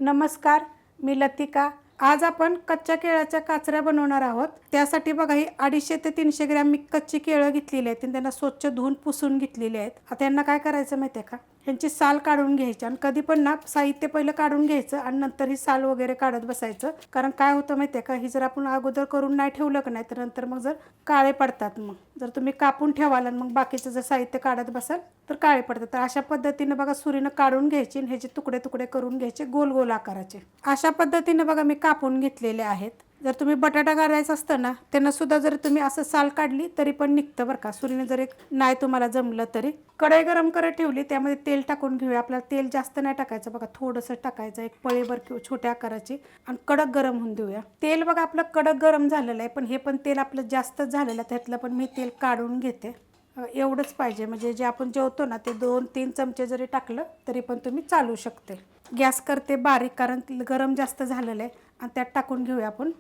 नमस्कार, मी लतिका। आज आपण कच्च्या केळाच्या काचऱ्या बनवणार आहोत। त्यासाठी बघा ही 250 ते 300 ग्रॅम मी कच्ची केळं घेतलेली आहेत आणि त्यांना स्वच्छ धुवून पुसून घेतलेली आहेत। आता यांना काय करायचं माहिती आहे का, ह्यांची साल काढून घ्यायची आणि कधी पण ना साहित्य पहिलं काढून घ्यायचं आणि नंतर ही साल वगैरे काढत बसायचं। कारण काय होतं माहिती आहे का, ही जर आपण अगोदर करून नाही ठेवलं का नाही तर नंतर मग जर काळे पडतात। मग जर तुम्ही कापून ठेवाल आणि मग बाकीचं जर साहित्य काढत बसाल तर काळे पडतात। तर अशा पद्धतीने बघा सुरीनं काढून घ्यायची आणि ह्याचे तुकडे तुकडे करून घ्यायचे गोल गोल आकाराचे। अशा पद्धतीने बघा मी कापून घेतलेले आहेत। जर तुम्ही बटाटा करायचा असतं ना त्यांना सुद्धा जर तुम्ही असं साल काढली तरी पण निघतं बरं का, सुरीने जर नाही तुम्हाला जमलं तरी। कढई गरम करत ठेवली, त्यामध्ये तेल टाकून घेऊया। आपल्याला तेल जास्त नाही टाकायचं बघा, थोडंसं टाकायचं, एक पळीभर किंवा छोट्या आकाराची, आणि कडक गरम होऊन देऊया। तेल बघा आपलं कडक गरम झालेलं आहे, पण हे पण तेल आपलं जास्तच झालेलं आहे, त्यातलं पण मी तेल काढून घेते। एवढंच पाहिजे, म्हणजे जे आपण जेवतो ना ते 2-3 चमचे जरी टाकलं तरी पण तुम्ही चालू शकते। गॅस करते बारीक, कारण गरम जास्त झालेलं आहे, आणि त्यात टाकून घेऊया आपण।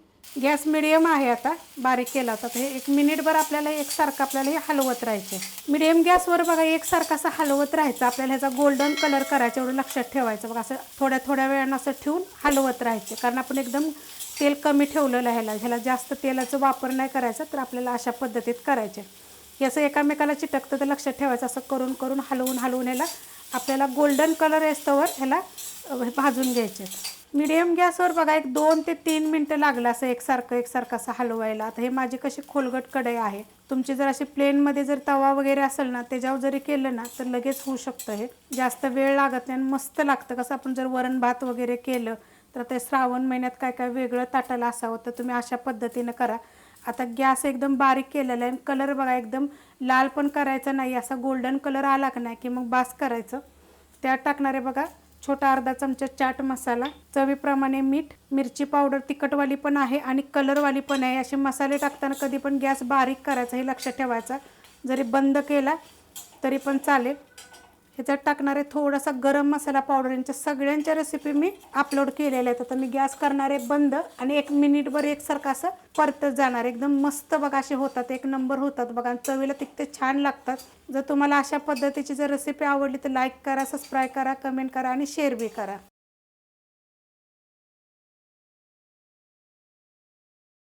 गॅस मिडियम आहे, आता बारीक केला होता। हे 1 मिनिटभर आपल्याला एकसारखं आपल्याला हे हलवत राहायचे। मिडियम गॅसवर बघा एकसारखं असं हलवत राहायचं। आपल्याला ह्याचा गोल्डन कलर करायचा, एवढं लक्षात ठेवायचं बघा। असं थोड्या थोड्या वेळानं असं ठेवून हलवत राहायचे, कारण आपण एकदम तेल कमी ठेवलेलं आहे ह्याला जास्त तेलाचा वापर नाही करायचा। तर आपल्याला अशा पद्धतीत करायचे, हे असं एकामेकाला चिटकतं तर लक्षात ठेवायचं। असं करून करून हलवून हलवून ह्याला आपल्याला गोल्डन कलर येस्तोवर ह्याला भाजून घ्यायचे। मिडियम गॅसवर बघा 2 ते 3 मिनटं लागलं असं एकसारखं असं हलवायला। आता हे माझी कशी खोलगट कढई आहे, तुमची जर अशी प्लेनमध्ये जर तवा वगैरे असेल ना त्याच्यावर जरी केलं ना तर लगेच होऊ शकतं। हे जास्त वेळ लागत नाही आणि मस्त लागतं। कसं आपण जर वरण भात वगैरे केलं तर ते श्रावण महिन्यात काय काय वेगळं ताटाला असावं, तर तुम्ही अशा पद्धतीनं करा। आता गॅस एकदम बारीक केलेला आहे आणि कलर बघा एकदम लाल पण करायचा नाही, असा गोल्डन कलर आला का नाही की मग बास करायचं। त्यात टाकणारे बघा छोटा अर्धा चमचा चाट मसाला, चवीप्रमाणे मीठ, मिरची पावडर तिखटवाली पण आहे आणि कलरवाली पण आहे। असे मसाले टाकताना कधी पण गॅस बारीक करायचा, हे लक्षात ठेवायचं। जरी बंद केला तरी पण चालेल। ह्याच्यात टाकणारे थोडासा गरम मसाला पावडर। यांच्या सगळ्यांच्या रेसिपी मी अपलोड केलेल्या आहेत। आता मी गॅस करणारे बंद आणि 1 मिनिटभर एकसारखं असं परतत जाणार। एकदम मस्त बघा असे होतात, 1 नंबर होतात बघा, चवीला तितके छान लागतात। जर तुम्हाला अशा पद्धतीची जर रेसिपी आवडली तर लाईक करा, सबस्क्राईब करा, कमेंट करा आणि शेअर बी करा।